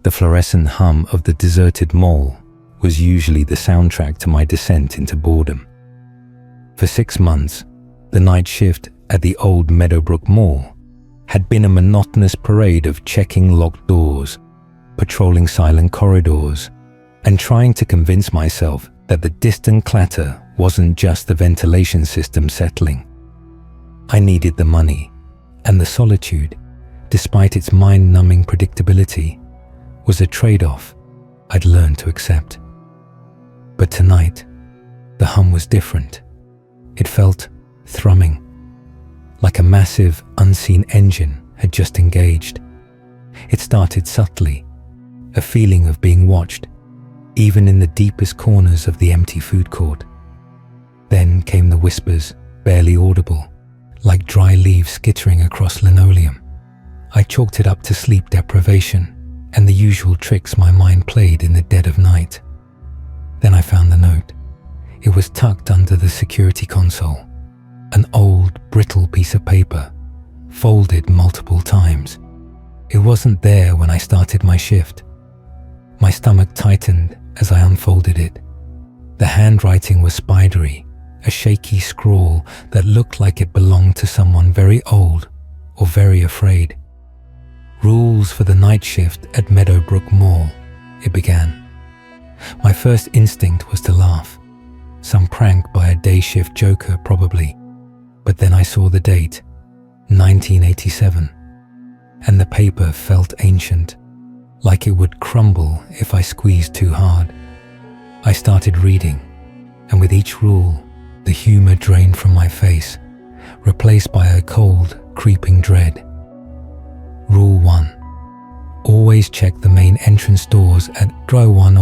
The fluorescent hum of the deserted mall was usually the soundtrack to my descent into boredom. For 6 months, the night shift at the old Meadowbrook Mall had been a monotonous parade of checking locked doors, patrolling silent corridors, and trying to convince myself that the distant clatter wasn't just the ventilation system settling. I needed the money, and the solitude, despite its mind-numbing predictability, was a trade-off I'd learned to accept. But tonight, the hum was different. It felt thrumming, like a massive, unseen engine had just engaged. It started subtly, a feeling of being watched, even in the deepest corners of the empty food court. Then came the whispers, barely audible, like dry leaves skittering across linoleum. I chalked it up to sleep deprivation and the usual tricks my mind played in the dead of night. Then I found the note. It was tucked under the security console, an old, brittle piece of paper, folded multiple times. It wasn't there when I started my shift. My stomach tightened as I unfolded it. The handwriting was spidery, a shaky scrawl that looked like it belonged to someone very old or very afraid. Rules for the night shift at Meadowbrook Mall, it began. My first instinct was to laugh. Some prank by a day shift joker, probably. But then I saw the date, 1987, and the paper felt ancient, like it would crumble if I squeezed too hard. I started reading, and with each rule, the humor drained from my face, replaced by a cold, creeping dread. Rule 1. Always check the main entrance doors at 1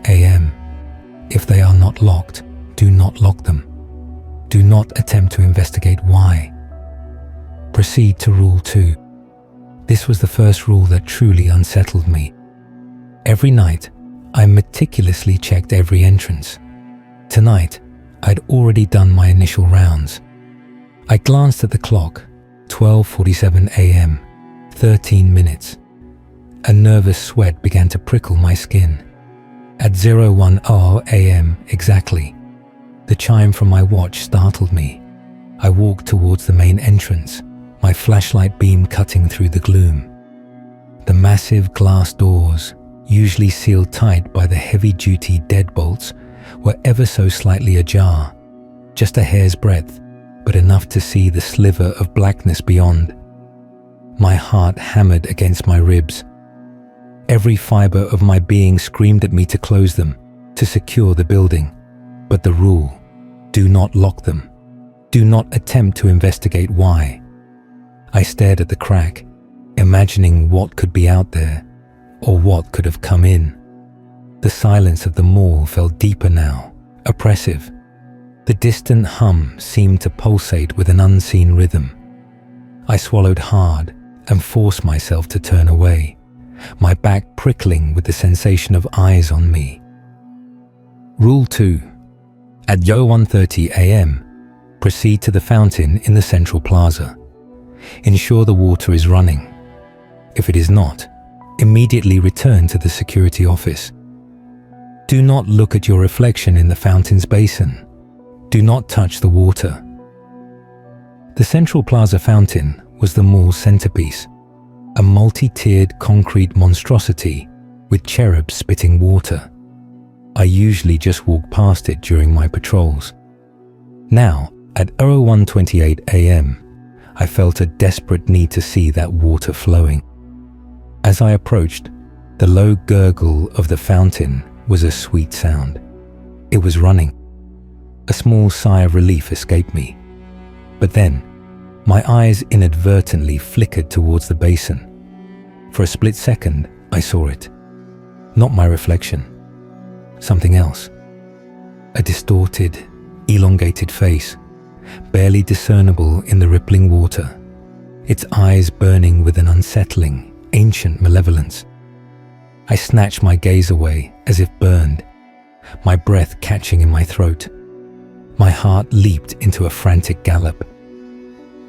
a.m. If they are not locked, do not lock them. Do not attempt to investigate why. Proceed to Rule 2. This was the first rule that truly unsettled me. Every night, I meticulously checked every entrance. Tonight, I'd already done my initial rounds. I glanced at the clock, 12:47 a.m., 13 minutes. A nervous sweat began to prickle my skin. At 01 a.m. exactly, the chime from my watch startled me. I walked towards the main entrance, my flashlight beam cutting through the gloom. The massive glass doors, usually sealed tight by the heavy-duty deadbolts, were ever so slightly ajar, just a hair's breadth, but enough to see the sliver of blackness beyond. My heart hammered against my ribs. Every fiber of my being screamed at me to close them, to secure the building. But the rule, do not lock them. Do not attempt to investigate why. I stared at the crack, imagining what could be out there, or what could have come in. The silence of the mall felt deeper now, oppressive. The distant hum seemed to pulsate with an unseen rhythm. I swallowed hard and forced myself to turn away, my back prickling with the sensation of eyes on me. Rule 2. At 1:30 a.m., proceed to the fountain in the central plaza. Ensure the water is running. If it is not, immediately return to the security office. Do not look at your reflection in the fountain's basin. Do not touch the water. The Central Plaza fountain was the mall's centerpiece, a multi-tiered concrete monstrosity with cherubs spitting water. I usually just walked past it during my patrols. Now, at 01:28 a.m., I felt a desperate need to see that water flowing. As I approached, the low gurgle of the fountain was a sweet sound. It was running. A small sigh of relief escaped me. But then, my eyes inadvertently flickered towards the basin. For a split second, I saw it. Not my reflection. Something else. A distorted, elongated face, barely discernible in the rippling water, its eyes burning with an unsettling, ancient malevolence. I snatched my gaze away as if burned, my breath catching in my throat. My heart leaped into a frantic gallop.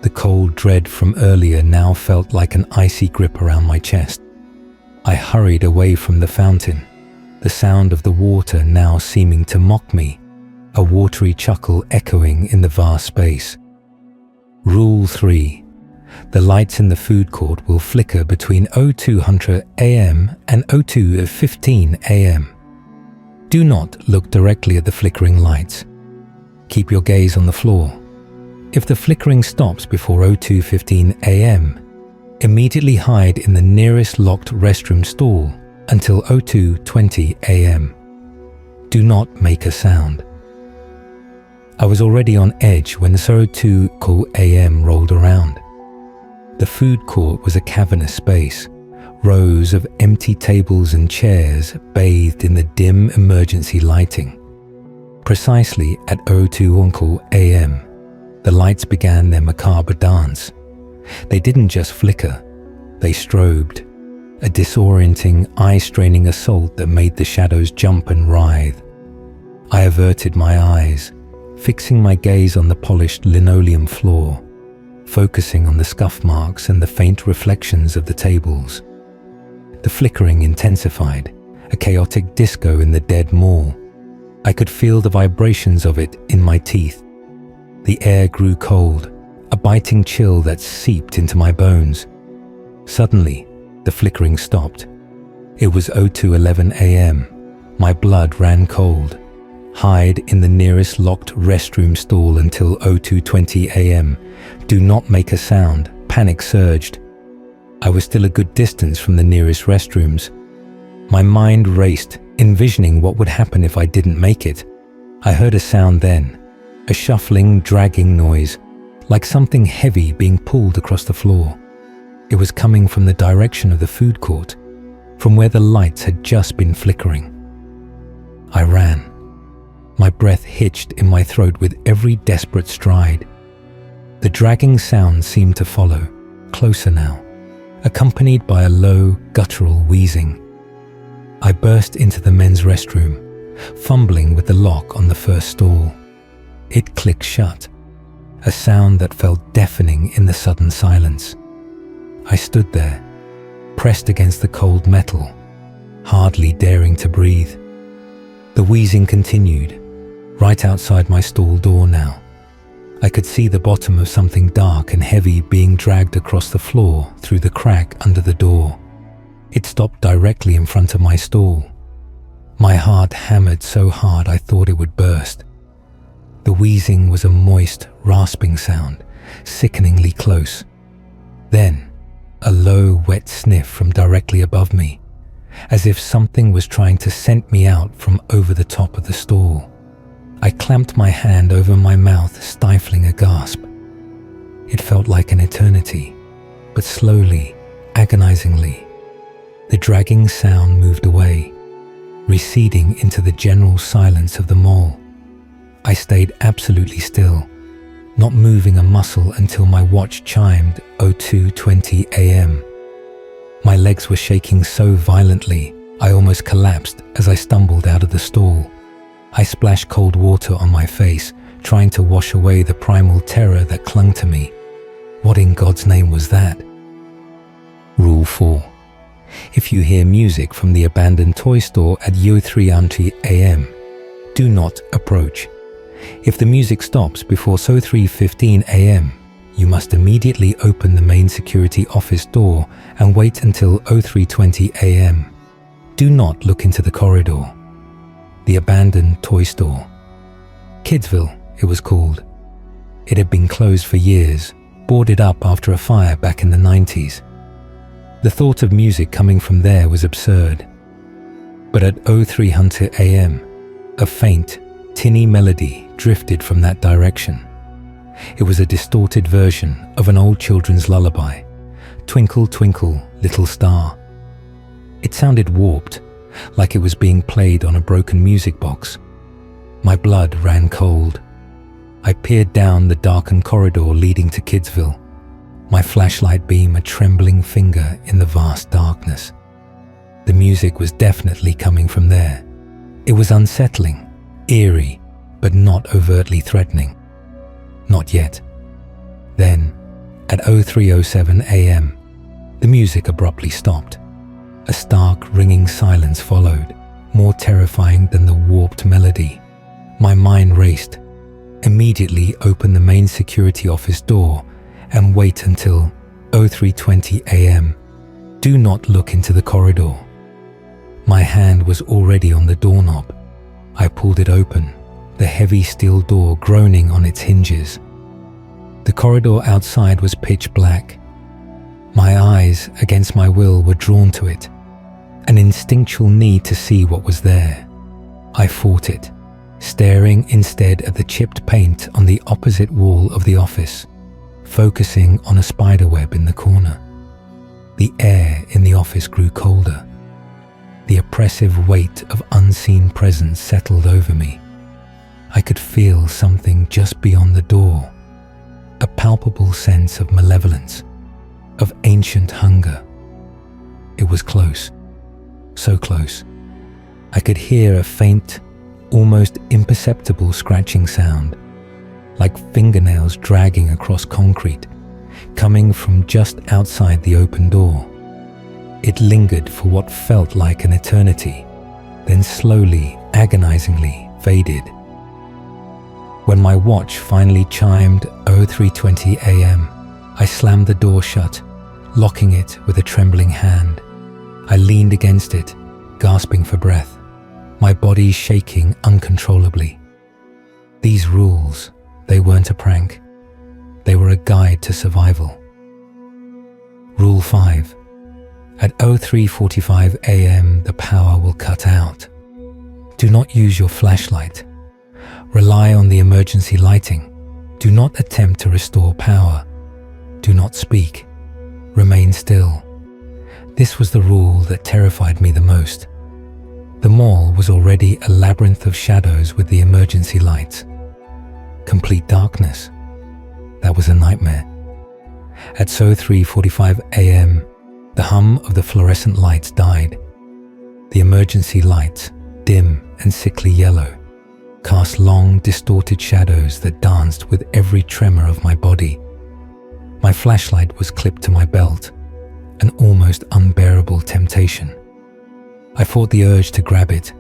The cold dread from earlier now felt like an icy grip around my chest. I hurried away from the fountain, the sound of the water now seeming to mock me, a watery chuckle echoing in the vast space. Rule 3. The lights in the food court will flicker between 0200 AM and 02:15 AM. Do not look directly at the flickering lights. Keep your gaze on the floor. If the flickering stops before 02:15 AM, immediately hide in the nearest locked restroom stall until 02:20 AM. Do not make a sound. I was already on edge when 02 AM rolled around. The food court was a cavernous space, rows of empty tables and chairs bathed in the dim emergency lighting. Precisely at 02 AM, the lights began their macabre dance. They didn't just flicker, they strobed, a disorienting, eye-straining assault that made the shadows jump and writhe. I averted my eyes, fixing my gaze on the polished linoleum floor, focusing on the scuff marks and the faint reflections of the tables. The flickering intensified, a chaotic disco in the dead mall. I could feel the vibrations of it in my teeth. The air grew cold, a biting chill that seeped into my bones. Suddenly, the flickering stopped. It was 02:11 AM. My blood ran cold. Hide in the nearest locked restroom stall until 02:20 AM. Do not make a sound. Panic surged. I was still a good distance from the nearest restrooms. My mind raced, envisioning what would happen if I didn't make it. I heard a sound then, a shuffling, dragging noise, like something heavy being pulled across the floor. It was coming from the direction of the food court, from where the lights had just been flickering. I ran. My breath hitched in my throat with every desperate stride. The dragging sound seemed to follow, closer now, accompanied by a low, guttural wheezing. I burst into the men's restroom, fumbling with the lock on the first stall. It clicked shut, a sound that felt deafening in the sudden silence. I stood there, pressed against the cold metal, hardly daring to breathe. The wheezing continued, right outside my stall door now. I could see the bottom of something dark and heavy being dragged across the floor through the crack under the door. It stopped directly in front of my stall. My heart hammered so hard I thought it would burst. The wheezing was a moist, rasping sound, sickeningly close. Then, a low, wet sniff from directly above me, as if something was trying to scent me out from over the top of the stall. I clamped my hand over my mouth, stifling a gasp. It felt like an eternity, but slowly, agonizingly. The dragging sound moved away, receding into the general silence of the mall. I stayed absolutely still, not moving a muscle until my watch chimed 02:20 AM. My legs were shaking so violently, I almost collapsed as I stumbled out of the stall. I splashed cold water on my face, trying to wash away the primal terror that clung to me. What in God's name was that? Rule 4. If you hear music from the abandoned toy store at 03:00 AM, do not approach. If the music stops before 03:15 AM, you must immediately open the main security office door and wait until 03:20 AM. Do not look into the corridor. The abandoned toy store. Kidsville, it was called. It had been closed for years, boarded up after a fire back in the 90s. The thought of music coming from there was absurd. But at 03:00 AM, a faint, tinny melody drifted from that direction. It was a distorted version of an old children's lullaby, Twinkle, Twinkle, Little Star. It sounded warped, like it was being played on a broken music box. My blood ran cold. I peered down the darkened corridor leading to Kidsville, my flashlight beam a trembling finger in the vast darkness. The music was definitely coming from there. It was unsettling, eerie, but not overtly threatening. Not yet. Then, at 03:07 AM, the music abruptly stopped. A stark, ringing silence followed, more terrifying than the warped melody. My mind raced. Immediately open the main security office door and wait until 03:20 a.m. Do not look into the corridor. My hand was already on the doorknob. I pulled it open, the heavy steel door groaning on its hinges. The corridor outside was pitch black. My eyes, against my will, were drawn to it, an instinctual need to see what was there. I fought it, staring instead at the chipped paint on the opposite wall of the office, focusing on a spiderweb in the corner. The air in the office grew colder. The oppressive weight of unseen presence settled over me. I could feel something just beyond the door, a palpable sense of malevolence, of ancient hunger. It was close, so close. I could hear a faint, almost imperceptible scratching sound, like fingernails dragging across concrete, coming from just outside the open door. It lingered for what felt like an eternity, then slowly, agonizingly faded. When my watch finally chimed 03:20 a.m., I slammed the door shut, locking it with a trembling hand. I leaned against it, gasping for breath, my body shaking uncontrollably. These rules, they weren't a prank. They were a guide to survival. Rule 5. At 03:45 a.m., the power will cut out. Do not use your flashlight. Rely on the emergency lighting. Do not attempt to restore power. Do not speak. Remain still. This was the rule that terrified me the most. The mall was already a labyrinth of shadows with the emergency lights. Complete darkness. That was a nightmare. At 03:45 a.m., the hum of the fluorescent lights died. The emergency lights, dim and sickly yellow, cast long, distorted shadows that danced with every tremor of my body. My flashlight was clipped to my belt, an almost unbearable temptation. I fought the urge to grab it,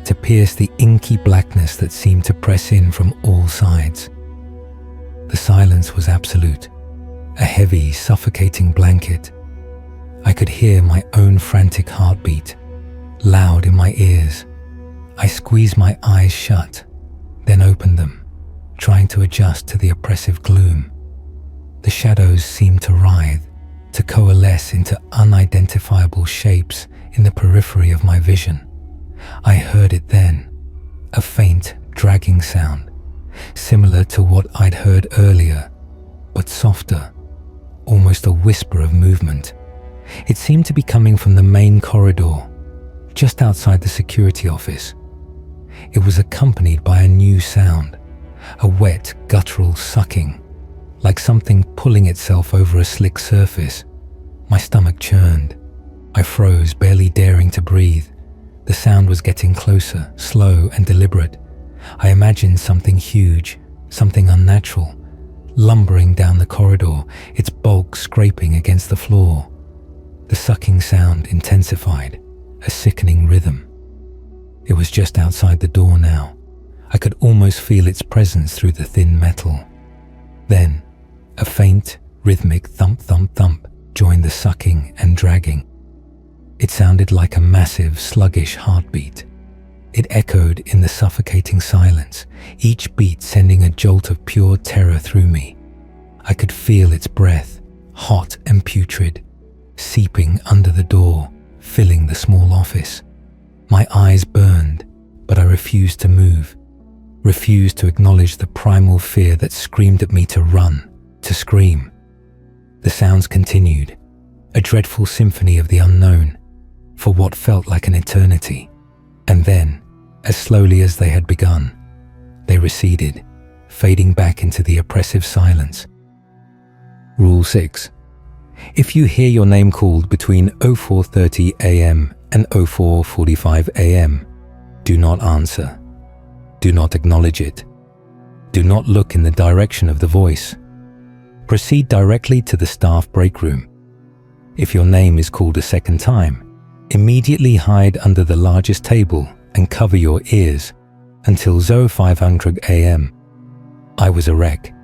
to pierce the inky blackness that seemed to press in from all sides. The silence was absolute, a heavy, suffocating blanket. I could hear my own frantic heartbeat, loud in my ears. I squeezed my eyes shut, then opened them, trying to adjust to the oppressive gloom. The shadows seemed to writhe, to coalesce into unidentifiable shapes in the periphery of my vision. I heard it then, a faint, dragging sound, similar to what I'd heard earlier, but softer, almost a whisper of movement. It seemed to be coming from the main corridor, just outside the security office. It was accompanied by a new sound, a wet, guttural sucking, like something pulling itself over a slick surface. My stomach churned. I froze, barely daring to breathe. The sound was getting closer, slow and deliberate. I imagined something huge, something unnatural, lumbering down the corridor, its bulk scraping against the floor. The sucking sound intensified, a sickening rhythm. It was just outside the door now. I could almost feel its presence through the thin metal. Then, a faint, rhythmic thump-thump-thump joined the sucking and dragging. It sounded like a massive, sluggish heartbeat. It echoed in the suffocating silence, each beat sending a jolt of pure terror through me. I could feel its breath, hot and putrid, seeping under the door, filling the small office. My eyes burned, but I refused to move, refused to acknowledge the primal fear that screamed at me to run, to scream. The sounds continued, a dreadful symphony of the unknown, for what felt like an eternity. And then, as slowly as they had begun, they receded, fading back into the oppressive silence. Rule 6. If you hear your name called between 04:30 a.m. and 04:45 a.m., do not answer. Do not acknowledge it. Do not look in the direction of the voice. Proceed directly to the staff break room. If your name is called a second time, Immediately hide under the largest table and cover your ears until 0500 AM. I was a wreck.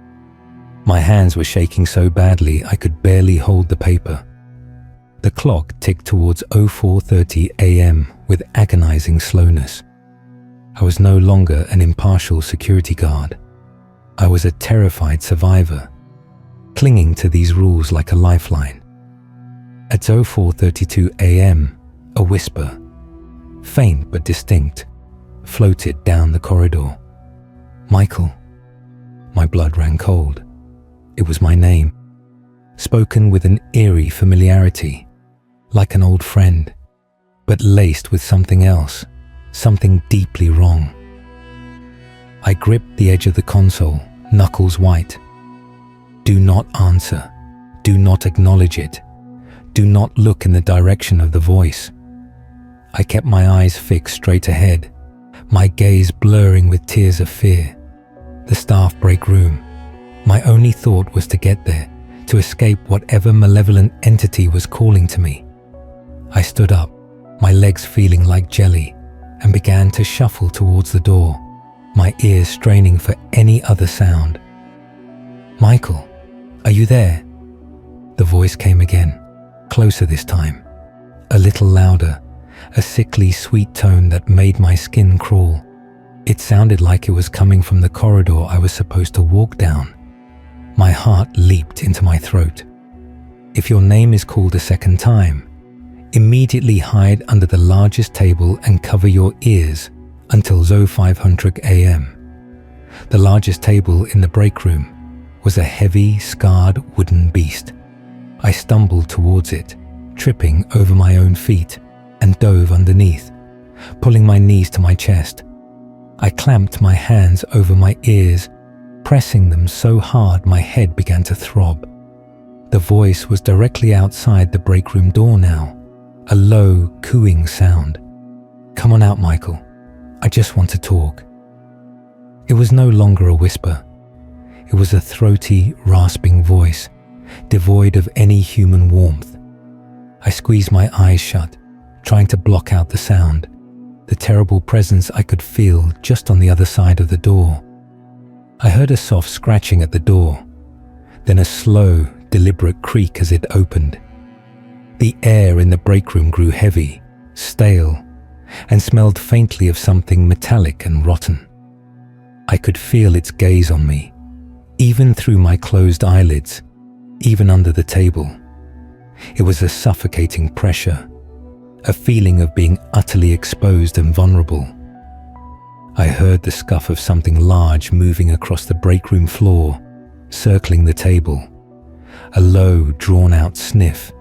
My hands were shaking so badly I could barely hold the paper. The clock ticked towards 04:30 AM with agonizing slowness. I was no longer an impartial security guard. I was a terrified survivor, clinging to these rules like a lifeline. At 04:32 AM, a whisper, faint but distinct, floated down the corridor. Michael. My blood ran cold. It was my name, spoken with an eerie familiarity, like an old friend, but laced with something else, something deeply wrong. I gripped the edge of the console, knuckles white. Do not answer. Do not acknowledge it. Do not look in the direction of the voice. I kept my eyes fixed straight ahead, my gaze blurring with tears of fear. The staff break room. My only thought was to get there, to escape whatever malevolent entity was calling to me. I stood up, my legs feeling like jelly, and began to shuffle towards the door, my ears straining for any other sound. Michael, are you there? The voice came again, closer this time, a little louder, a sickly sweet tone that made my skin crawl. It sounded like it was coming from the corridor I was supposed to walk down. My heart leaped into my throat. If your name is called a second time, immediately hide under the largest table and cover your ears until 0500 AM. The largest table in the break room was a heavy, scarred wooden beast. I stumbled towards it, tripping over my own feet, and dove underneath, pulling my knees to my chest. I clamped my hands over my ears, pressing them so hard my head began to throb. The voice was directly outside the break room door now, a low, cooing sound. Come on out, Michael. I just want to talk. It was no longer a whisper. It was a throaty, rasping voice, devoid of any human warmth. I squeezed my eyes shut, trying to block out the sound, the terrible presence I could feel just on the other side of the door. I heard a soft scratching at the door, then a slow, deliberate creak as it opened. The air in the break room grew heavy, stale, and smelled faintly of something metallic and rotten. I could feel its gaze on me, even through my closed eyelids, even under the table. It was a suffocating pressure, a feeling of being utterly exposed and vulnerable. I heard the scuff of something large moving across the break room floor, circling the table. A low, drawn-out sniff.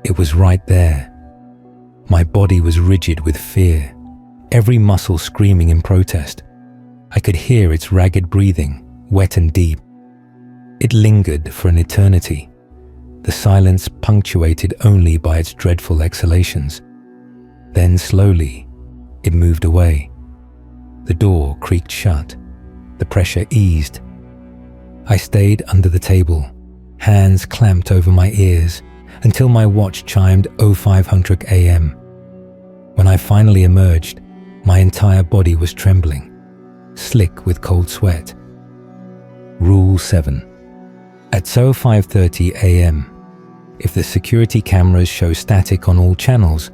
It was right there. My body was rigid with fear, every muscle screaming in protest. I could hear its ragged breathing, wet and deep. It lingered for an eternity, the silence punctuated only by its dreadful exhalations. Then slowly, it moved away. The door creaked shut. The pressure eased. I stayed under the table, hands clamped over my ears, until my watch chimed 0500 AM. When I finally emerged, my entire body was trembling, slick with cold sweat. Rule 7. At 05:30 AM, if the security cameras show static on all channels,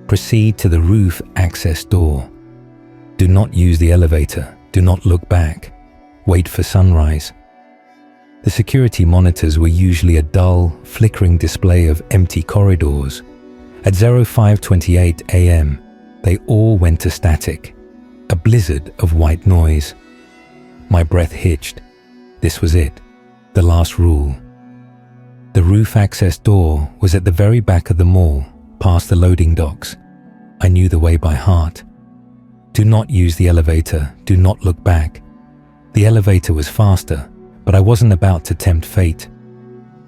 proceed to the roof access door. Do not use the elevator. Do not look back. Wait for sunrise. The security monitors were usually a dull, flickering display of empty corridors. At 05:28 AM, they all went to static, a blizzard of white noise. My breath hitched. This was it, the last rule. The roof access door was at the very back of the mall, past the loading docks. I knew the way by heart. Do not use the elevator. Do not look back. The elevator was faster, but I wasn't about to tempt fate.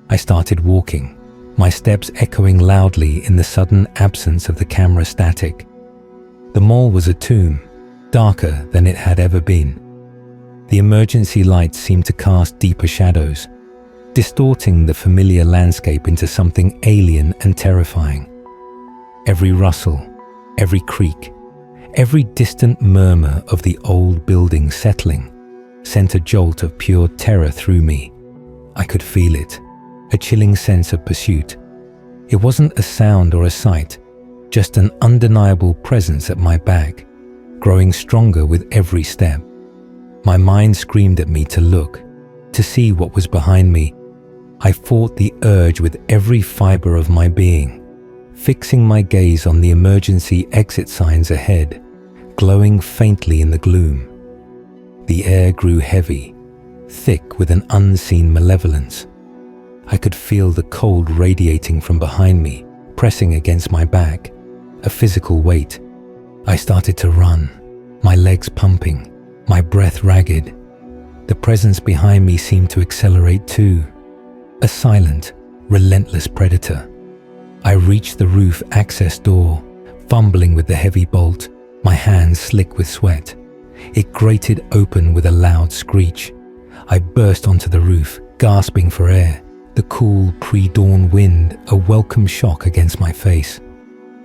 I started walking, my steps echoing loudly in the sudden absence of the camera static. The mall was a tomb, darker than it had ever been. The emergency lights seemed to cast deeper shadows, distorting the familiar landscape into something alien and terrifying. Every rustle, every creak, every distant murmur of the old building settling sent a jolt of pure terror through me. I could feel it, a chilling sense of pursuit. It wasn't a sound or a sight, just an undeniable presence at my back, growing stronger with every step. My mind screamed at me to look, to see what was behind me. I fought the urge with every fiber of my being, fixing my gaze on the emergency exit signs ahead, glowing faintly in the gloom. The air grew heavy, thick with an unseen malevolence. I could feel the cold radiating from behind me, pressing against my back, a physical weight. I started to run, my legs pumping, my breath ragged. The presence behind me seemed to accelerate too, a silent, relentless predator. I reached the roof access door, fumbling with the heavy bolt, my hands slick with sweat. It grated open with a loud screech. I burst onto the roof, gasping for air, the cool pre-dawn wind a welcome shock against my face.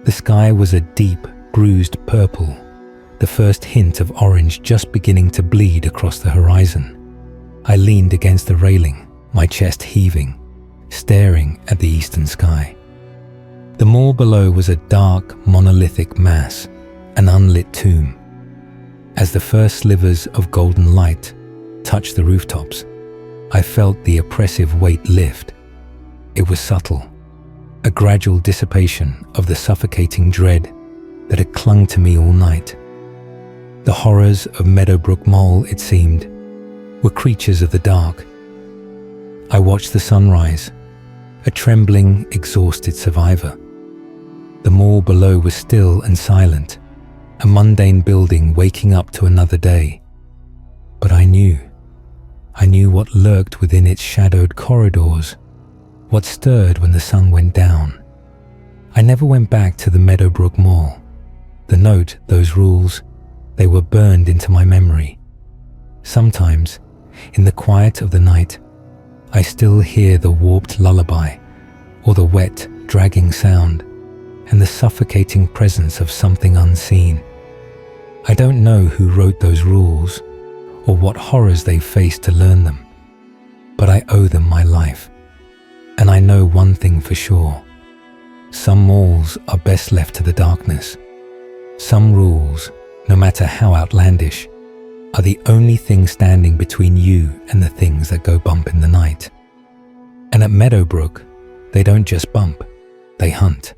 The sky was a deep, bruised purple, the first hint of orange just beginning to bleed across the horizon. I leaned against the railing, my chest heaving, staring at the eastern sky. The mall below was a dark, monolithic mass, an unlit tomb. As the first slivers of golden light touched the rooftops, I felt the oppressive weight lift. It was subtle, a gradual dissipation of the suffocating dread that had clung to me all night. The horrors of Meadowbrook Mall, it seemed, were creatures of the dark. I watched the sunrise, a trembling, exhausted survivor. The mall below was still and silent, a mundane building waking up to another day. But I knew what lurked within its shadowed corridors, what stirred when the sun went down. I never went back to the Meadowbrook Mall. The note, those rules, they were burned into my memory. Sometimes, in the quiet of the night, I still hear the warped lullaby, or the wet, dragging sound, and the suffocating presence of something unseen. I don't know who wrote those rules, or what horrors they faced to learn them, but I owe them my life. And I know one thing for sure. Some malls are best left to the darkness. Some rules, no matter how outlandish, are the only thing standing between you and the things that go bump in the night. And at Meadowbrook, they don't just bump, they hunt.